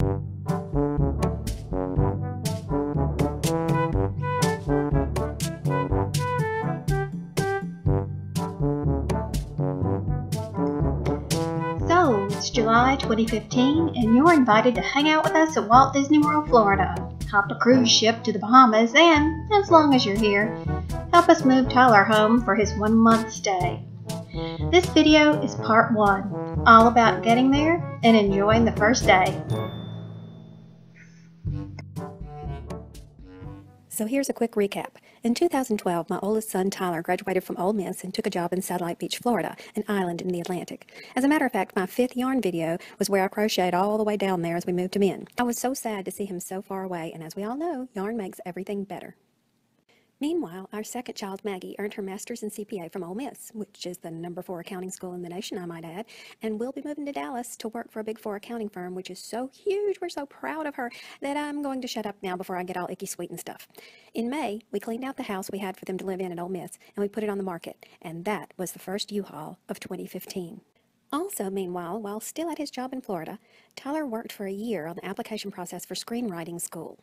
So, it's July 2015, and you're invited to hang out with us at Walt Disney World, Florida. Hop a cruise ship to the Bahamas, and, as long as you're here, help us move Tyler home for his 1-month stay. This video is part 1, all about getting there and enjoying the first day. So here's a quick recap. In 2012, my oldest son Tyler graduated from Ole Miss and took a job in Satellite Beach, Florida, an island in the Atlantic. As a matter of fact, my 5th yarn video was where I crocheted all the way down there as we moved him in. I was so sad to see him so far away, and as we all know, yarn makes everything better. Meanwhile, our second child, Maggie, earned her master's in CPA from Ole Miss, which is the number 4 accounting school in the nation, I might add, and will be moving to Dallas to work for a Big 4 accounting firm, which is so huge, we're so proud of her, that I'm going to shut up now before I get all icky sweet and stuff. In May, we cleaned out the house we had for them to live in at Ole Miss, and we put it on the market, and that was the first U-Haul of 2015. Also, meanwhile, while still at his job in Florida, Tyler worked for a year on the application process for screenwriting school.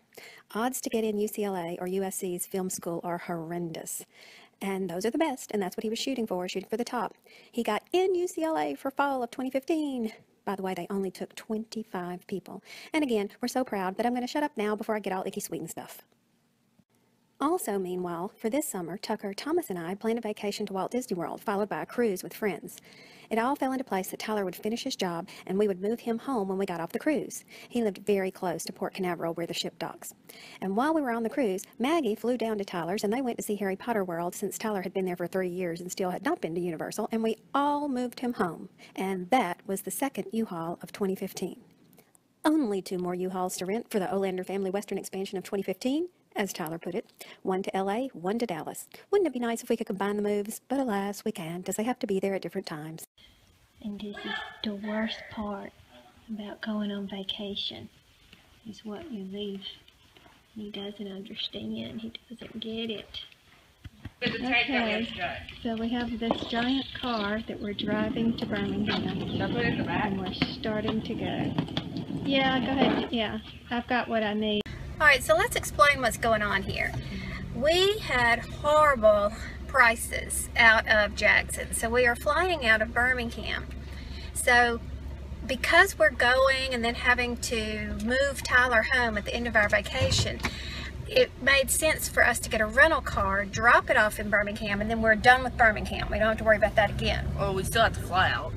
Odds to get in UCLA or USC's film school are horrendous. And those are the best, and that's what he was shooting for the top. He got in UCLA for fall of 2015. By the way, they only took 25 people. And again, we're so proud that I'm going to shut up now before I get all icky sweet and stuff. Also, meanwhile, for this summer, Tucker, Thomas, and I planned a vacation to Walt Disney World, followed by a cruise with friends. It all fell into place that Tyler would finish his job, and we would move him home when we got off the cruise. He lived very close to Port Canaveral, where the ship docks. And while we were on the cruise, Maggie flew down to Tyler's, and they went to see Harry Potter World, since Tyler had been there for 3 years and still had not been to Universal, and we all moved him home. And that was the second U-Haul of 2015. Only 2 more U-Hauls to rent for the Olander Family Western expansion of 2015. As Tyler put it, 1 to LA, 1 to Dallas. Wouldn't it be nice if we could combine the moves? But alas, we can't, as they have to be there at different times. And this is the worst part about going on vacation, is what you leave. He doesn't understand. He doesn't get it. Okay, so we have this giant car that we're driving to Birmingham, and we're starting to go. Yeah, go ahead. Yeah, I've got what I need. Alright, so let's explain what's going on here. We had horrible prices out of Jackson, so we are flying out of Birmingham. So because we're going and then having to move Tyler home at the end of our vacation, it made sense for us to get a rental car, drop it off in Birmingham, and then we're done with Birmingham. We don't have to worry about that again. Well, we still have to fly out.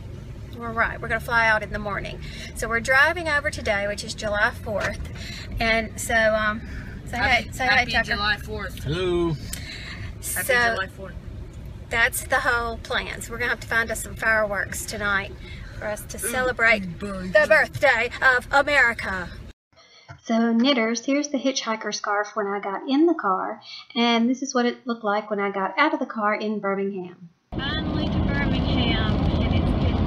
We're right. We're going to fly out in the morning. So we're driving over today, which is July 4th. And so, hey, Tucker. July 4th. Hello. Happy July 4th. That's the whole plan. So we're going to have to find us some fireworks tonight for us to celebrate the birthday of America. So knitters, here's the hitchhiker scarf when I got in the car. And this is what it looked like when I got out of the car in Birmingham. Finally to Birmingham.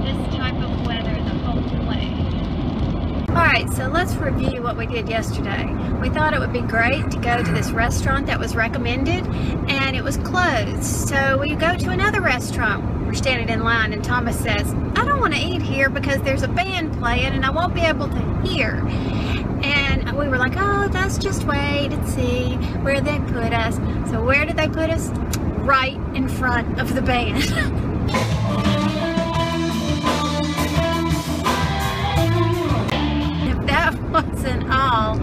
This type of weather the whole way. Alright, so let's review what we did yesterday. We thought it would be great to go to this restaurant that was recommended, and it was closed. So we go to another restaurant. We're standing in line, and Thomas says, I don't want to eat here because there's a band playing and I won't be able to hear. And we were like, oh, let's just wait and see where they put us. So where did they put us? Right in front of the band. Wasn't all.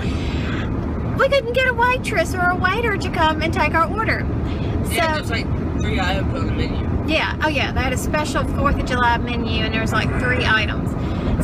We couldn't get a waitress or a waiter to come and take our order. Yeah, there's like 3 items on the menu. Yeah, oh yeah, they had a special 4th of July menu and there was like 3 items.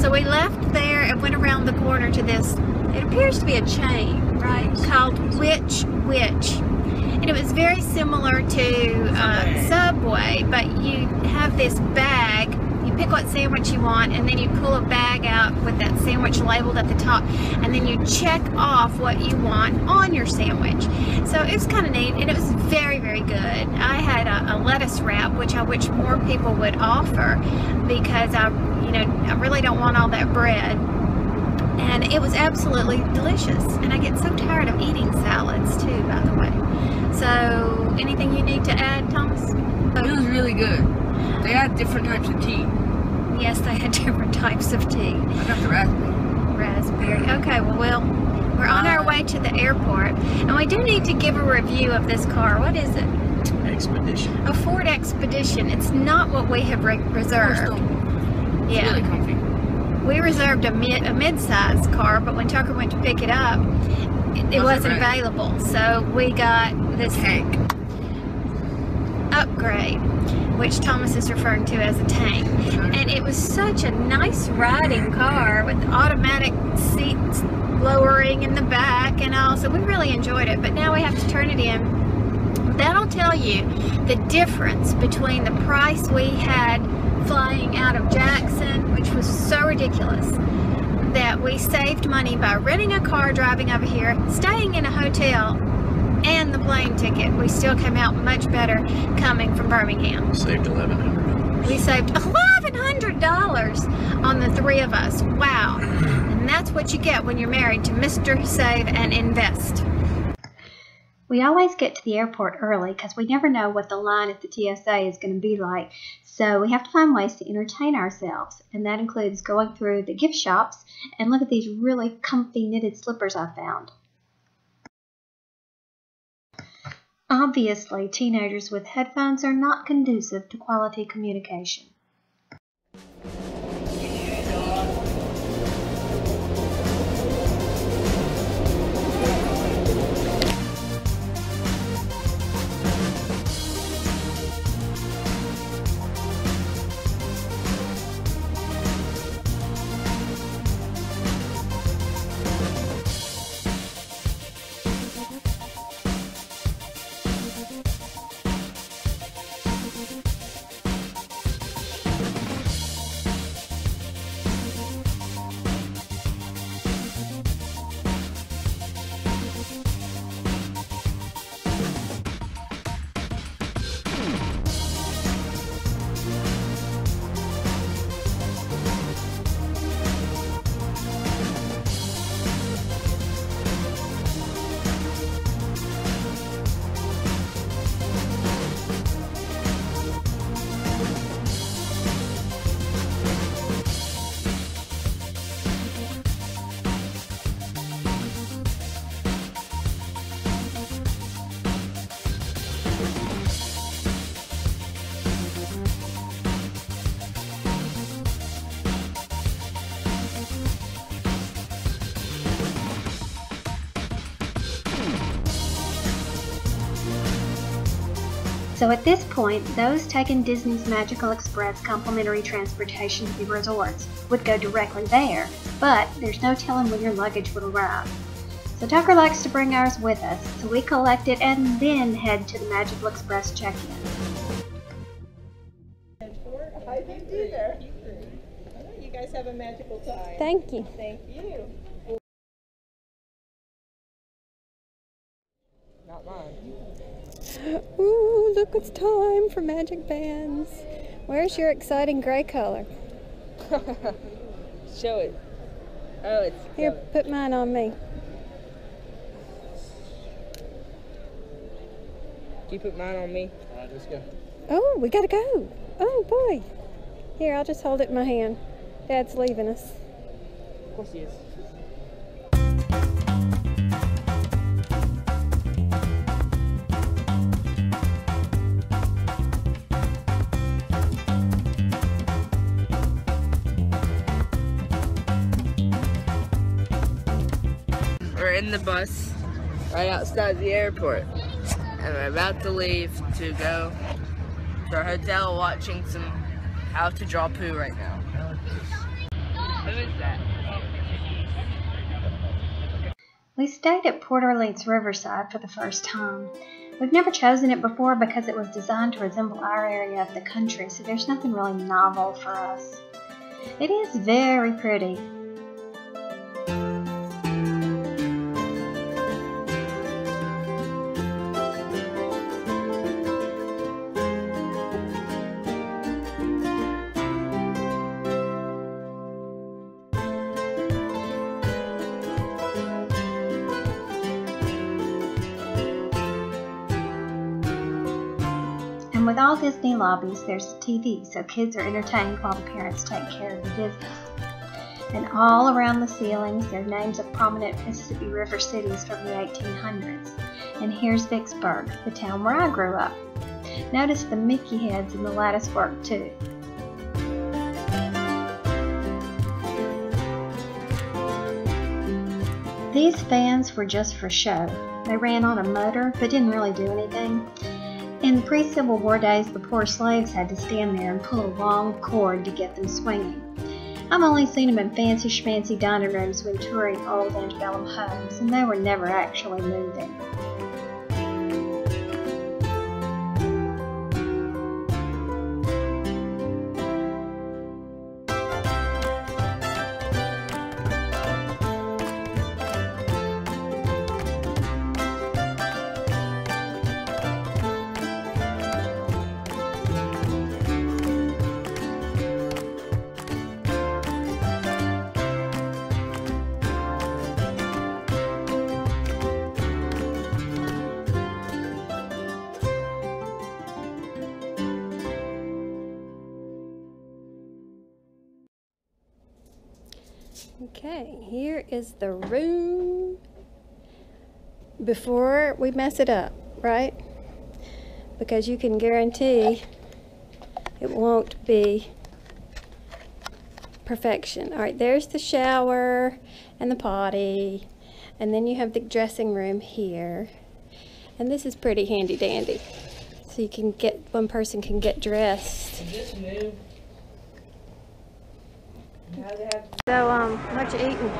So we left there and went around the corner to this, it appears to be a chain, right, called Which. And it was very similar to Subway, but you have this bag. You pick what sandwich you want, and then you pull a bag out with that sandwich labeled at the top, and then you check off what you want on your sandwich. So it was kind of neat, and it was very, very good. I had a lettuce wrap, which I wish more people would offer, because I really don't want all that bread. And it was absolutely delicious, and I get so tired of eating salads too, by the way. So anything you need to add, Thomas? It was really good. They had different types of tea. Yes, they had different types of tea. I got the raspberry. raspberry. Okay, well, we're on our way to the airport, and we do need to give a review of this car. What is it? Expedition. A Ford Expedition. It's not what we have reserved. It's Yeah. really comfy. We reserved a mid-sized car, but when Tucker went to pick it up, it wasn't available. So we got this Tank. upgrade, which Thomas is referring to as a tank. And it was such a nice riding car with automatic seats lowering in the back and all. So we really enjoyed it, but now we have to turn it in. That'll tell you the difference between the price we had flying out of Jackson, which was so ridiculous, that we saved money by renting a car, driving over here, staying in a hotel, and the plane ticket. We still came out much better coming from Birmingham. Saved $1,100. We saved $1,100 on the three of us. Wow. And that's what you get when you're married to Mr. Save and Invest. We always get to the airport early because we never know what the line at the TSA is going to be like. So we have to find ways to entertain ourselves. And that includes going through the gift shops and look at these really comfy knitted slippers I found. Obviously, teenagers with headphones are not conducive to quality communication. So at this point, those taking Disney's Magical Express complimentary transportation to the resorts would go directly there, but there's no telling when your luggage would arrive. So Tucker likes to bring ours with us, so we collect it and then head to the Magical Express check-in. Hi, there. You guys have a magical time. Thank you. Thank you. Not mine. Ooh, look, it's time for magic bands. Where's your exciting gray color? Show it. Oh, it's Here, put mine on me. Do you put mine on me? Alright, let's go. Oh, we gotta go. Oh boy. Here, I'll just hold it in my hand. Dad's leaving us. Of course he is. We're in the bus right outside the airport, and we're about to leave to go to our hotel, watching some How to Draw Poo right now. Who is that? We stayed at Port Orleans Riverside for the first time. We've never chosen it before because it was designed to resemble our area of the country, so there's nothing really novel for us. It is very pretty. With all Disney lobbies, there's a TV, so kids are entertained while the parents take care of the business. And all around the ceilings, there are names of prominent Mississippi River cities from the 1800s. And here's Vicksburg, the town where I grew up. Notice the Mickey heads in the lattice work too. These fans were just for show. They ran on a motor, but didn't really do anything. In the pre-Civil War days, the poor slaves had to stand there and pull a long cord to get them swinging. I've only seen them in fancy schmancy dining rooms when touring old antebellum homes, and they were never actually moving. Okay, here is the room before we mess it up, right? Because you can guarantee it won't be perfection. All right, there's the shower and the potty, and then you have the dressing room here, and this is pretty handy dandy. So you can get, one person can get dressed. So, what you eating?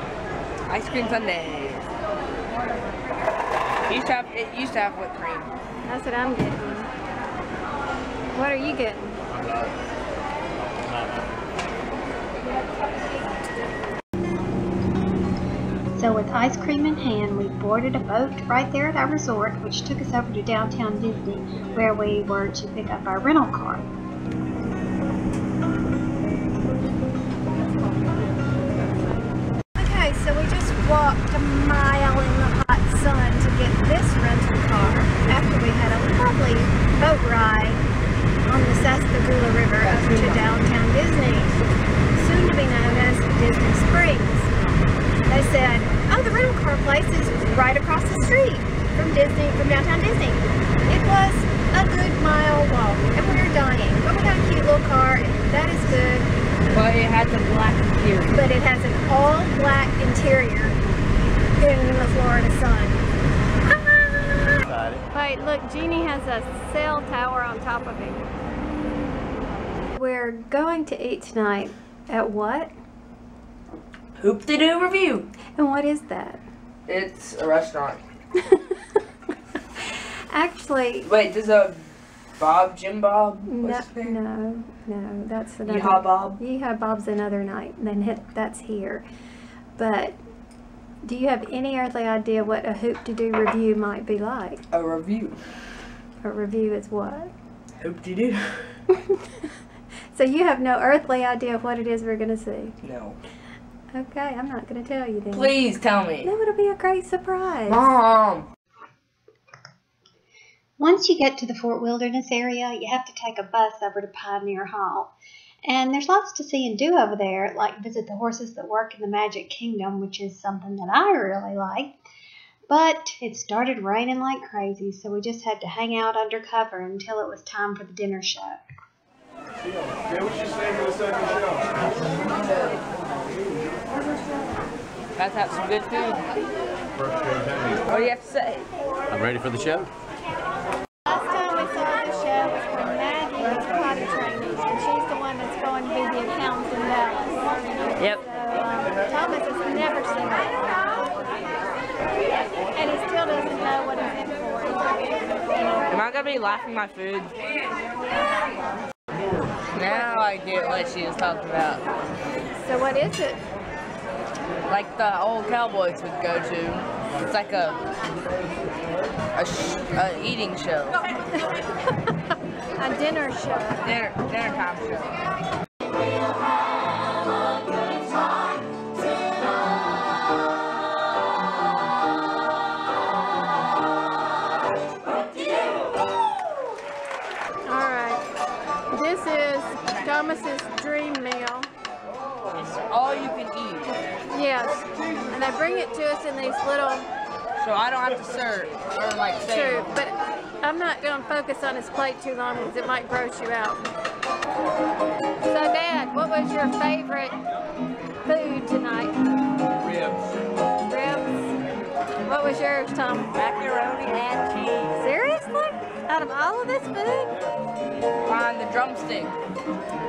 Ice cream sundae. It used to have whipped cream. That's what I'm getting. What are you getting? So with ice cream in hand, we boarded a boat right there at our resort, which took us over to downtown Disney, where we were to pick up our rental car. Okay, so we just walked a mile in the hot sun to get this rental car after we had a lovely boat ride on the Sassagoula River over to downtown Disney, soon to be known as Disney Springs. They said, oh, the rental car place is right across the street from downtown Disney. It was a good mile walk, and we were dying. But we got a cute little car, and that is good. But it has a black interior. But it has an all-black interior in the Florida sun. Wait, look, Jeannie has a cell tower on top of him. We're going to eat tonight at what? Hoop-Dee-Doo review. And what is that? It's a restaurant. Actually, Wait, does a Jim Bob? no, What's his name? no, that's another. Yeehaw Bob? Yeehaw Bob's another night, then that's here. But do you have any earthly idea what a Hoop-Dee-Doo review might be like? A review. A review is what? Hoop-Dee-Doo. So you have no earthly idea what it is we're going to see? No. Okay, I'm not going to tell you then. Please tell me. No, it'll be a great surprise. Mom. Once you get to the Fort Wilderness area, you have to take a bus over to Pioneer Hall. And there's lots to see and do over there, like visit the horses that work in the Magic Kingdom, which is something that I really like. But it started raining like crazy, so we just had to hang out under cover until it was time for the dinner show. Yeah, what you say for the second show? Let's have some good food. First show, What do you have to say? I'm ready for the show. Last time we saw the show was when Maggie was potty training, and she's the one that's going to be the accountant in Dallas. Yep. So Thomas has never seen it, and he still doesn't know what he's in for. Am I going to be laughing my food? Now I get what she was talking about. So what is it? Like the old cowboys would go to. It's like a eating show. A dinner show. Dinner time show. This is Thomas's dream meal. It's all you can eat. Yes, and they bring it to us in these little. So I don't have to serve or like True, save. but I'm not going to focus on his plate too long because it might gross you out. So, Dad, what was your favorite food tonight? Ribs. Ribs. What was yours, Tom? Macaroni and cheese. Seriously? Out of all of this food? Find the drumstick.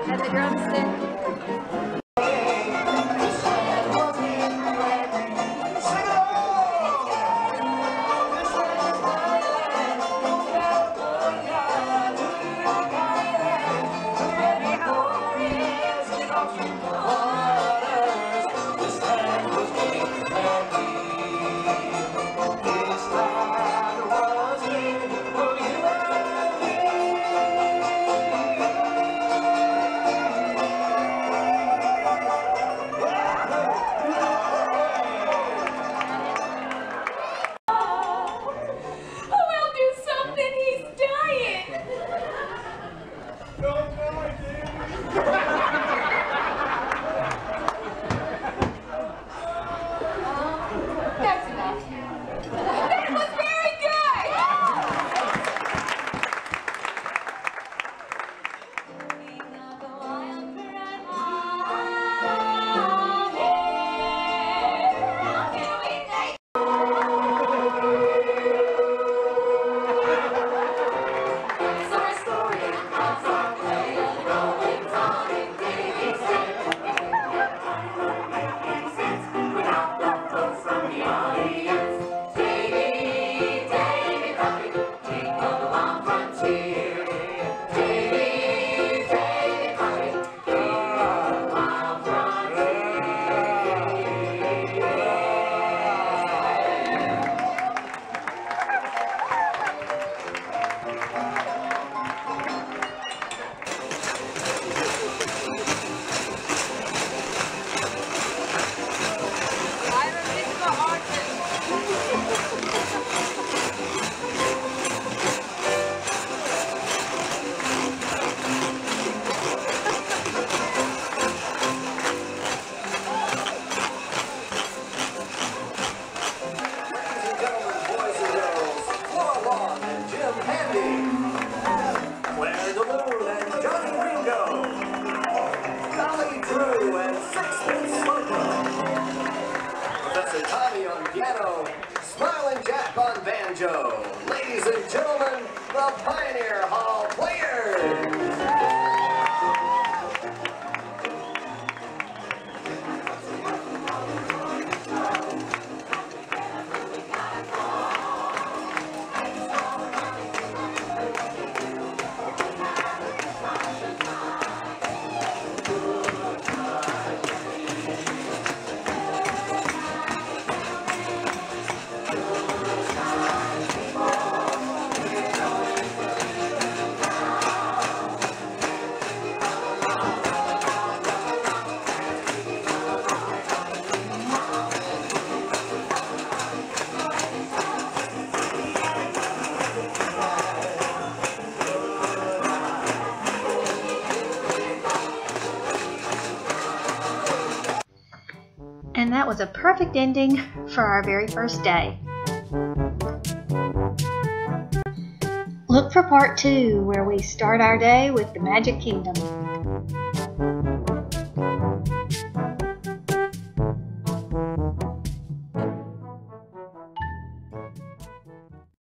And the drumstick? Ladies and gentlemen, the Pioneer Hall Players! And that was a perfect ending for our very first day. Look for part 2, where we start our day with the Magic Kingdom.